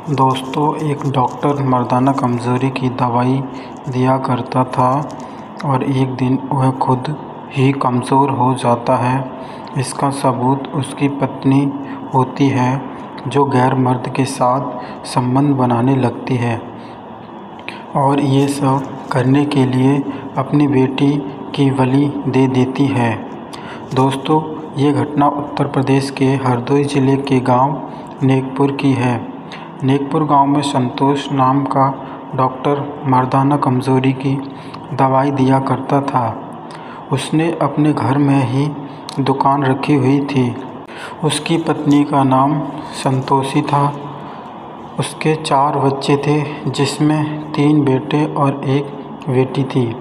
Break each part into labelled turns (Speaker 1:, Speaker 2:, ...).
Speaker 1: दोस्तों, एक डॉक्टर मर्दाना कमज़ोरी की दवाई दिया करता था और एक दिन वह खुद ही कमज़ोर हो जाता है। इसका सबूत उसकी पत्नी होती है, जो गैर मर्द के साथ संबंध बनाने लगती है और ये सब करने के लिए अपनी बेटी की बलि दे देती है। दोस्तों, ये घटना उत्तर प्रदेश के हरदोई ज़िले के गांव नेकपुर की है। नेकपुर गांव में संतोष नाम का डॉक्टर मर्दाना कमज़ोरी की दवाई दिया करता था। उसने अपने घर में ही दुकान रखी हुई थी। उसकी पत्नी का नाम संतोषी था। उसके 4 बच्चे थे, जिसमें 3 बेटे और 1 बेटी थी।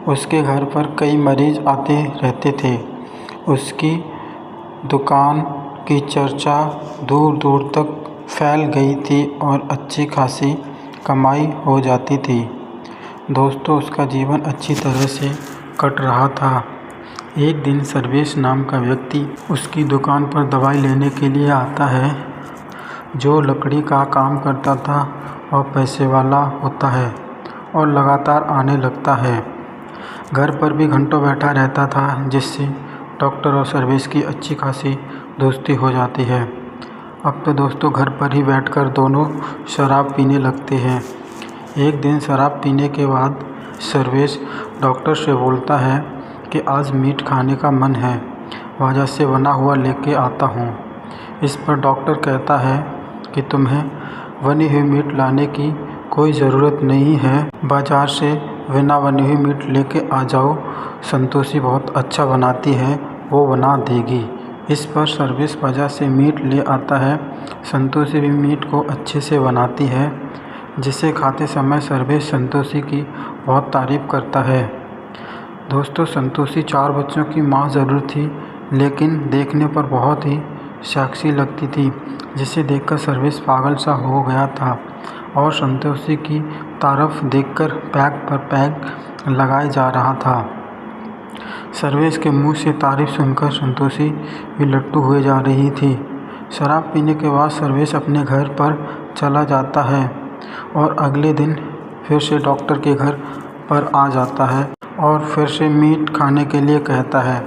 Speaker 1: उसके घर पर कई मरीज़ आते रहते थे। उसकी दुकान की चर्चा दूर दूर तक फैल गई थी और अच्छी खासी कमाई हो जाती थी। दोस्तों, उसका जीवन अच्छी तरह से कट रहा था। एक दिन सर्वेश नाम का व्यक्ति उसकी दुकान पर दवाई लेने के लिए आता है, जो लकड़ी का काम करता था और पैसे वाला होता है और लगातार आने लगता है। घर पर भी घंटों बैठा रहता था, जिससे डॉक्टर और सर्वेश की अच्छी खासी दोस्ती हो जाती है। अब तो दोस्तों घर पर ही बैठकर दोनों शराब पीने लगते हैं। एक दिन शराब पीने के बाद सर्वेश डॉक्टर से बोलता है कि आज मीट खाने का मन है, बाजार से बना हुआ लेके आता हूँ। इस पर डॉक्टर कहता है कि तुम्हें बनी हुई मीट लाने की कोई ज़रूरत नहीं है, बाजार से बिना बनी हुई मीट लेके आ जाओ, संतोषी बहुत अच्छा बनाती है, वो बना देगी। इस पर सर्वेश बाजार से मीट ले आता है। संतोषी भी मीट को अच्छे से बनाती है, जिसे खाते समय सर्वेश संतोषी की बहुत तारीफ़ करता है। दोस्तों, संतोषी 4 बच्चों की माँ ज़रूर थी, लेकिन देखने पर बहुत ही सेक्सी लगती थी, जिसे देखकर सर्वेश पागल सा हो गया था और संतोषी की तारीफ देखकर पैक पर पैक लगाए जा रहा था। सर्वेश के मुंह से तारीफ सुनकर संतोषी भी लट्टू हुए जा रही थी। शराब पीने के बाद सर्वेश अपने घर पर चला जाता है और अगले दिन फिर से डॉक्टर के घर पर आ जाता है और फिर से मीट खाने के लिए कहता है।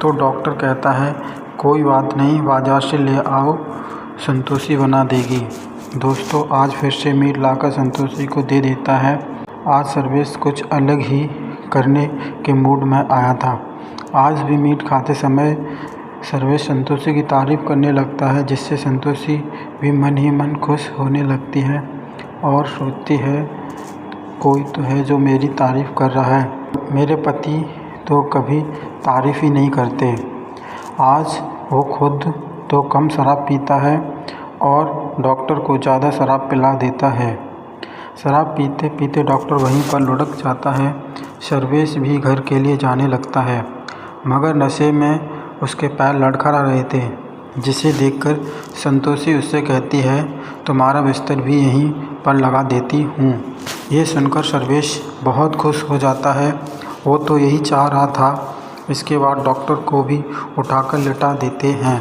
Speaker 1: तो डॉक्टर कहता है, कोई बात नहीं, बाजार से ले आओ, संतोषी बना देगी। दोस्तों, आज फिर से मीट लाकर संतोषी को दे देता है। आज सर्वेश कुछ अलग ही करने के मूड में आया था। आज भी मीट खाते समय सर्वेश संतोषी की तारीफ़ करने लगता है, जिससे संतोषी भी मन ही मन खुश होने लगती है और सोचती है, कोई तो है जो मेरी तारीफ़ कर रहा है। मेरे पति तो कभी तारीफ़ ही नहीं करते। आज वो खुद तो कम शराब पीता है और डॉक्टर को ज़्यादा शराब पिला देता है। शराब पीते पीते डॉक्टर वहीं पर लुढ़क जाता है। सर्वेश भी घर के लिए जाने लगता है, मगर नशे में उसके पैर लड़खड़ा रहे थे, जिसे देखकर संतोषी उससे कहती है, तुम्हारा बिस्तर भी यहीं पर लगा देती हूँ। ये सुनकर सर्वेश बहुत खुश हो जाता है, वो तो यही चाह रहा था। इसके बाद डॉक्टर को भी उठाकर लिटा देते हैं।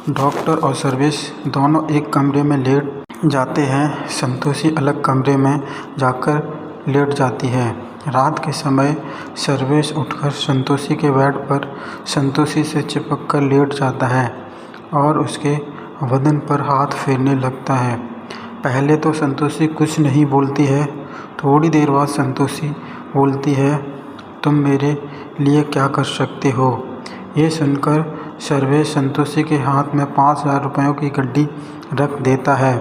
Speaker 1: डॉक्टर और सर्वेश दोनों एक कमरे में लेट जाते हैं। संतोषी अलग कमरे में जाकर लेट जाती है। रात के समय सर्वेश उठकर संतोषी के बेड पर संतोषी से चिपक कर लेट जाता है और उसके बदन पर हाथ फेरने लगता है। पहले तो संतोषी कुछ नहीं बोलती है। थोड़ी देर बाद संतोषी बोलती है, तुम मेरे लिए क्या कर सकते हो? ये सुनकर सर्वेश संतोषी के हाथ में 5000 रुपयों की गड्डी रख देता है।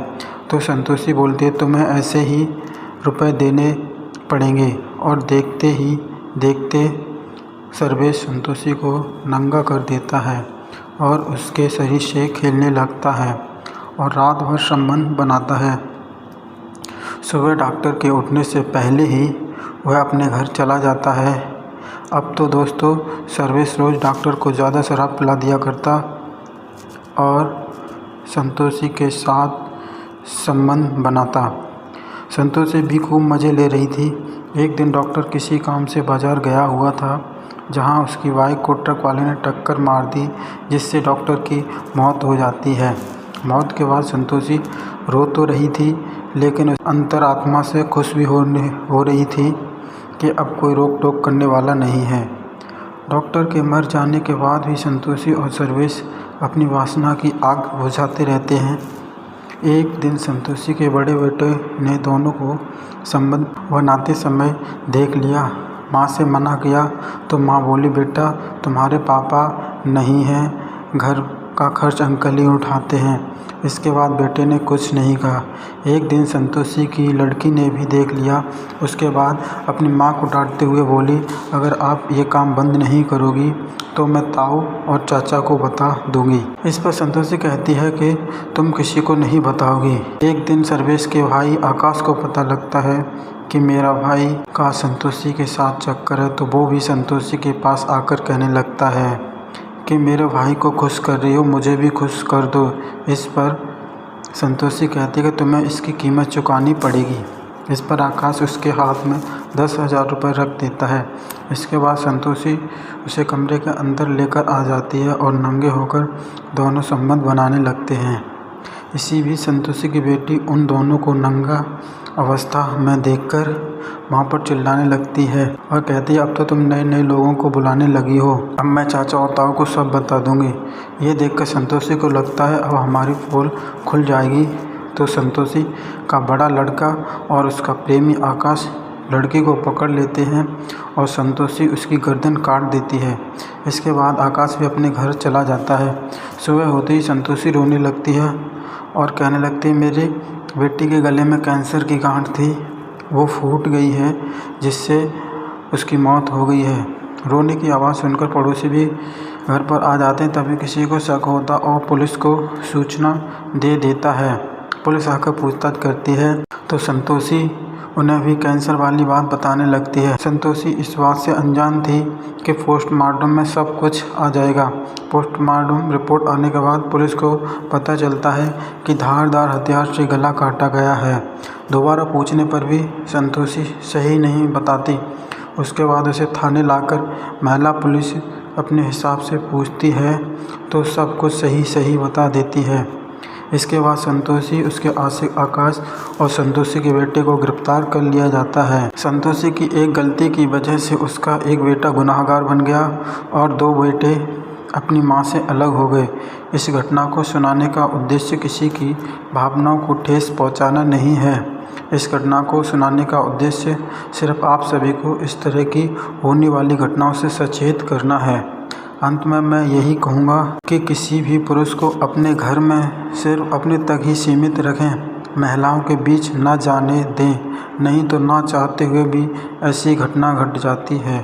Speaker 1: तो संतोषी बोलती है, तुम्हें ऐसे ही रुपए देने पड़ेंगे और देखते ही देखते सर्वेश संतोषी को नंगा कर देता है और उसके शरीर से खेलने लगता है और रात भर संबंध बनाता है। सुबह डॉक्टर के उठने से पहले ही वह अपने घर चला जाता है। अब तो दोस्तों सर्वेश रोज़ डॉक्टर को ज़्यादा शराब पिला दिया करता और संतोषी के साथ संबंध बनाता। संतोषी भी खूब मज़े ले रही थी। एक दिन डॉक्टर किसी काम से बाज़ार गया हुआ था, जहां उसकी बाइक को ट्रक वाले ने टक्कर मार दी, जिससे डॉक्टर की मौत हो जाती है। मौत के बाद संतोषी रो तो रही थी, लेकिन अंतरात्मा से खुश भी हो रही थी कि अब कोई रोक टोक करने वाला नहीं है। डॉक्टर के मर जाने के बाद भी संतोषी और सर्वेश अपनी वासना की आग बुझाते रहते हैं। एक दिन संतोषी के बड़े बेटे ने दोनों को संबंध बनाते समय देख लिया। माँ से मना किया तो माँ बोली, बेटा तुम्हारे पापा नहीं हैं, घर का खर्च अंकल ही उठाते हैं। इसके बाद बेटे ने कुछ नहीं कहा। एक दिन संतोषी की लड़की ने भी देख लिया। उसके बाद अपनी माँ को डांटते हुए बोली, अगर आप ये काम बंद नहीं करोगी तो मैं ताऊ और चाचा को बता दूंगी। इस पर संतोषी कहती है कि तुम किसी को नहीं बताओगी। एक दिन सर्वेश के भाई आकाश को पता लगता है कि मेरा भाई का संतोषी के साथ चक्कर है, तो वो भी संतोषी के पास आकर कहने लगता है कि मेरे भाई को खुश कर रही हो, मुझे भी खुश कर दो। इस पर संतोषी कहती है कि तुम्हें इसकी कीमत चुकानी पड़ेगी। इस पर आकाश उसके हाथ में 10,000 रुपये रख देता है। इसके बाद संतोषी उसे कमरे के अंदर लेकर आ जाती है और नंगे होकर दोनों संबंध बनाने लगते हैं। इसी बीच संतोषी की बेटी उन दोनों को नंगा अवस्था में देखकर वहाँ पर चिल्लाने लगती है और कहती है, अब तो तुम नए नए लोगों को बुलाने लगी हो, अब मैं चाचा और ताऊ को सब बता दूंगी। ये देखकर संतोषी को लगता है अब हमारी पोल खुल जाएगी। तो संतोषी का बड़ा लड़का और उसका प्रेमी आकाश लड़की को पकड़ लेते हैं और संतोषी उसकी गर्दन काट देती है। इसके बाद आकाश भी अपने घर चला जाता है। सुबह होते ही संतोषी रोने लगती है और कहने लगती है, मेरे बेटी के गले में कैंसर की गांठ थी, वो फूट गई है, जिससे उसकी मौत हो गई है। रोने की आवाज़ सुनकर पड़ोसी भी घर पर आ जाते हैं। तभी किसी को शक होता और पुलिस को सूचना दे देता है। पुलिस आकर पूछताछ करती है तो संतोषी उन्हें भी कैंसर वाली बात बताने लगती है। संतोषी इस बात से अनजान थी कि पोस्टमार्टम में सब कुछ आ जाएगा। पोस्टमार्टम रिपोर्ट आने के बाद पुलिस को पता चलता है कि धारदार हथियार से गला काटा गया है। दोबारा पूछने पर भी संतोषी सही नहीं बताती। उसके बाद उसे थाने लाकर महिला पुलिस अपने हिसाब से पूछती है तो सब कुछ सही बता देती है। इसके बाद संतोषी, उसके आशिक आकाश और संतोषी के बेटे को गिरफ्तार कर लिया जाता है। संतोषी की एक गलती की वजह से उसका एक बेटा गुनाहगार बन गया और 2 बेटे अपनी मां से अलग हो गए। इस घटना को सुनाने का उद्देश्य किसी की भावनाओं को ठेस पहुंचाना नहीं है। इस घटना को सुनाने का उद्देश्य सिर्फ आप सभी को इस तरह की होने वाली घटनाओं से सचेत करना है। अंत में मैं यही कहूँगा कि किसी भी पुरुष को अपने घर में सिर्फ अपने तक ही सीमित रखें, महिलाओं के बीच न जाने दें, नहीं तो ना चाहते हुए भी ऐसी घटना घट जाती है।